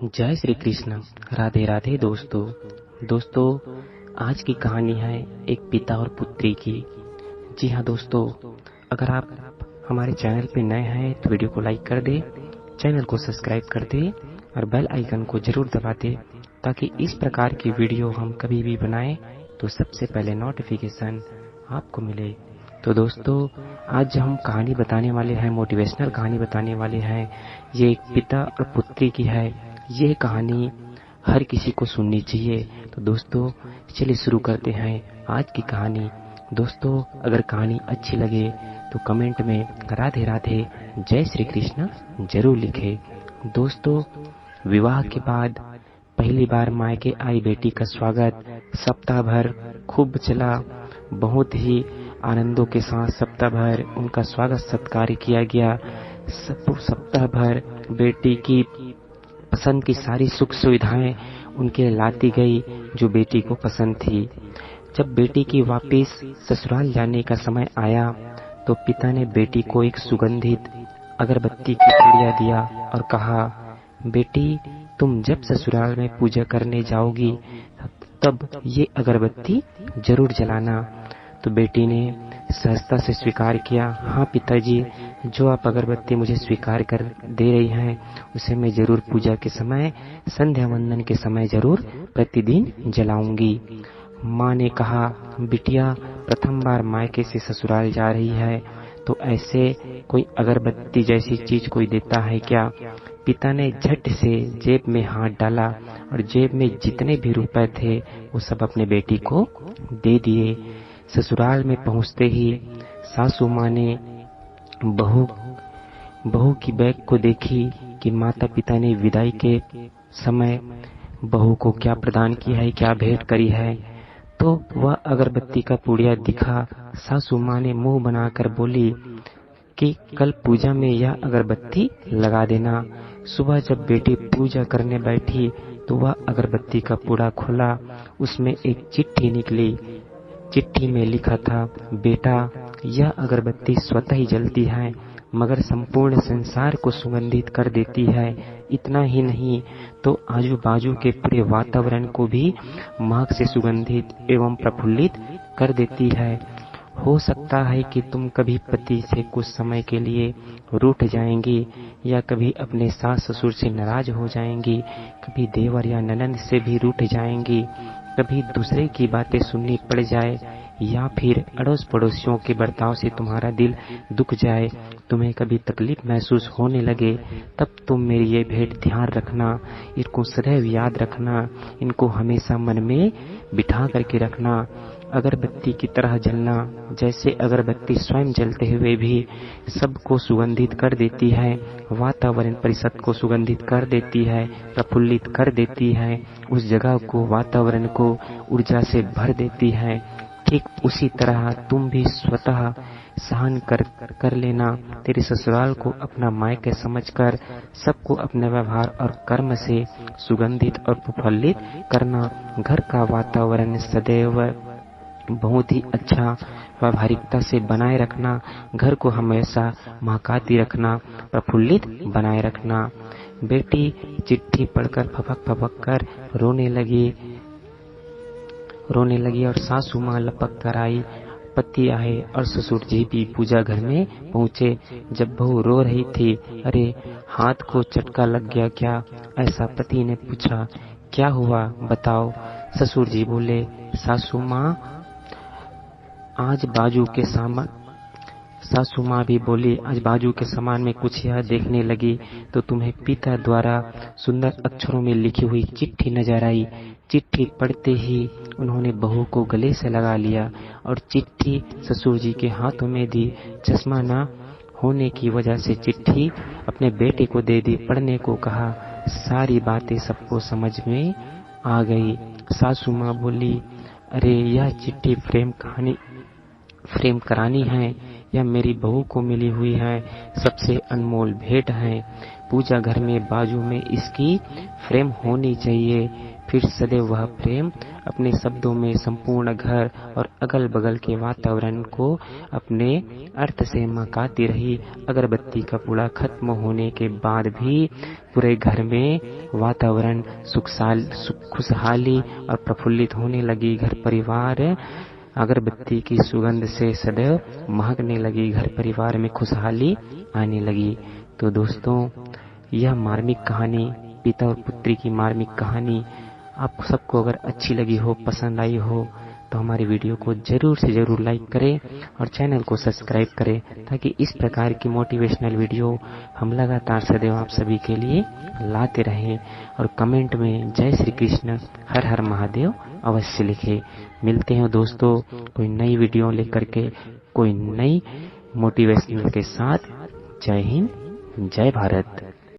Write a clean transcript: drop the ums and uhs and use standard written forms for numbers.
जय श्री कृष्ण। राधे राधे दोस्तों, आज की कहानी है एक पिता और पुत्री की। जी हाँ दोस्तों, अगर आप हमारे चैनल पे नए हैं तो वीडियो को लाइक कर दे, चैनल को सब्सक्राइब कर दे और बेल आइकन को जरूर दबा दे, ताकि इस प्रकार की वीडियो हम कभी भी बनाएं तो सबसे पहले नोटिफिकेशन आपको मिले। तो दोस्तों, आज हम कहानी बताने वाले हैं, मोटिवेशनल कहानी बताने वाले हैं। ये एक पिता और पुत्री की है। ये कहानी हर किसी को सुननी चाहिए। तो दोस्तों, चलिए शुरू करते हैं आज की कहानी। दोस्तों, अगर कहानी अच्छी लगे तो कमेंट में राधे राधे जय श्री कृष्ण जरूर लिखें। दोस्तों, विवाह के बाद पहली बार मायके आई बेटी का स्वागत सप्ताह भर खूब चला। बहुत ही आनंदों के साथ सप्ताह भर उनका स्वागत सत्कार किया गया। सप्ताह भर बेटी की पसंद की सारी सुख सुविधाएं उनके लाती गई जो बेटी को पसंद थी। जब बेटी की वापस ससुराल जाने का समय आया तो पिता ने बेटी को एक सुगंधित अगरबत्ती की पुड़िया दिया और कहा, बेटी, तुम जब ससुराल में पूजा करने जाओगी तब ये अगरबत्ती जरूर जलाना। तो बेटी ने सहजता से स्वीकार किया, हाँ पिताजी, जो आप अगरबत्ती मुझे स्वीकार कर दे रही हैं उसे मैं जरूर पूजा के समय, संध्या वंदन के समय जरूर प्रतिदिन जलाऊंगी। माँ ने कहा, बिटिया प्रथम बार मायके से ससुराल जा रही है तो ऐसे कोई अगरबत्ती जैसी चीज कोई देता है क्या? पिता ने झट से जेब में हाथ डाला और जेब में जितने भी रुपए थे वो सब अपने बेटी को दे दिए। ससुराल में पहुंचते ही सासू माँ ने बहू की बैग को देखी कि माता पिता ने विदाई के समय बहू को क्या प्रदान किया है, क्या भेंट करी है। तो वह अगरबत्ती का पुड़िया दिखा। सासू माँ ने मुंह बनाकर बोली कि कल पूजा में यह अगरबत्ती लगा देना। सुबह जब बेटी पूजा करने बैठी तो वह अगरबत्ती का पुड़ा खोला, उसमें एक चिट्ठी निकली। चिट्ठी में लिखा था, बेटा, यह अगरबत्ती स्वतः ही जलती है मगर संपूर्ण संसार को सुगंधित कर देती है। इतना ही नहीं तो आजू बाजू के पूरे वातावरण को भी महक से सुगंधित एवं प्रफुल्लित कर देती है। हो सकता है कि तुम कभी पति से कुछ समय के लिए रूठ जाएंगी या कभी अपने सास ससुर से नाराज हो जाएंगी, कभी देवर या ननंद से भी रूठ जाएंगी, कभी दूसरे की बातें सुननी पड़ जाए या फिर अड़ोस पड़ोसियों के बर्ताव से तुम्हारा दिल दुख जाए, तुम्हें कभी तकलीफ महसूस होने लगे, तब तुम मेरी ये भेंट ध्यान रखना, इनको सदैव याद रखना, इनको हमेशा मन में बिठा करके रखना। अगरबत्ती की तरह जलना, जैसे अगरबत्ती स्वयं जलते हुए भी सबको सुगंधित कर देती है, वातावरण परिसर को सुगंधित कर देती है, प्रफुल्लित कर देती है, उस जगह को, वातावरण को ऊर्जा से भर देती है। ठीक उसी तरह तुम भी स्वतः सहन कर लेना। तेरे ससुराल को अपना मायके समझकर सबको अपने व्यवहार और कर्म से सुगंधित और प्रफुल्लित करना। घर का वातावरण सदैव बहुत ही अच्छा व्यवहारिकता से बनाए रखना, घर को हमेशा महकाती रखना, प्रफुल्लित बनाए रखना। बेटी चिट्ठी पढ़कर फपक कर रोने लगी और सासू माँ लपक कर आई। पति आए और ससुर जी भी पूजा घर में पहुँचे। जब बहू रो रही थी, अरे हाथ को चटका लग गया क्या, ऐसा पति ने पूछा। क्या हुआ बताओ? ससुर जी बोले, सासू माँ सासू माँ भी बोली, आज बाजू के सामान में कुछ यह देखने लगी तो तुम्हें पिता द्वारा सुंदर अक्षरों में लिखी हुई चिट्ठी नजर आई। चिट्ठी पढ़ते ही उन्होंने बहू को गले से लगा लिया और चिट्ठी ससुर जी के हाथों में दी। चश्मा न होने की वजह से चिट्ठी अपने बेटे को दे दी। पढ़ने को कहा। सारी बातें सबको समझ में आ गई। सासू माँ बोली, अरे यह चिट्ठी फ्रेम करानी है, यह मेरी बहू को मिली हुई है, सबसे अनमोल भेंट है। पूजा घर में बाजू में इसकी फ्रेम होनी चाहिए, फिर सदैव वह प्रेम अपने शब्दों में संपूर्ण घर और अगल बगल के वातावरण को अपने अर्थ से महकाती रही। अगरबत्ती का पूरा खत्म होने के बाद भी पूरे घर में वातावरण खुशहाली और प्रफुल्लित होने लगी। घर परिवार अगरबत्ती की सुगंध से सदैव महकने लगी। घर परिवार में खुशहाली आने लगी। तो दोस्तों, यह मार्मिक कहानी, पिता और पुत्री की मार्मिक कहानी आप सबको अगर अच्छी लगी हो, पसंद आई हो, तो हमारी वीडियो को जरूर से जरूर लाइक करें और चैनल को सब्सक्राइब करें, ताकि इस प्रकार की मोटिवेशनल वीडियो हम लगातार सदैव आप सभी के लिए लाते रहें। और कमेंट में जय श्री कृष्ण, हर हर महादेव अवश्य लिखें। मिलते हैं दोस्तों कोई नई वीडियो लेकर के, कोई नई मोटिवेशनल के साथ। जय हिंद, जय भारत।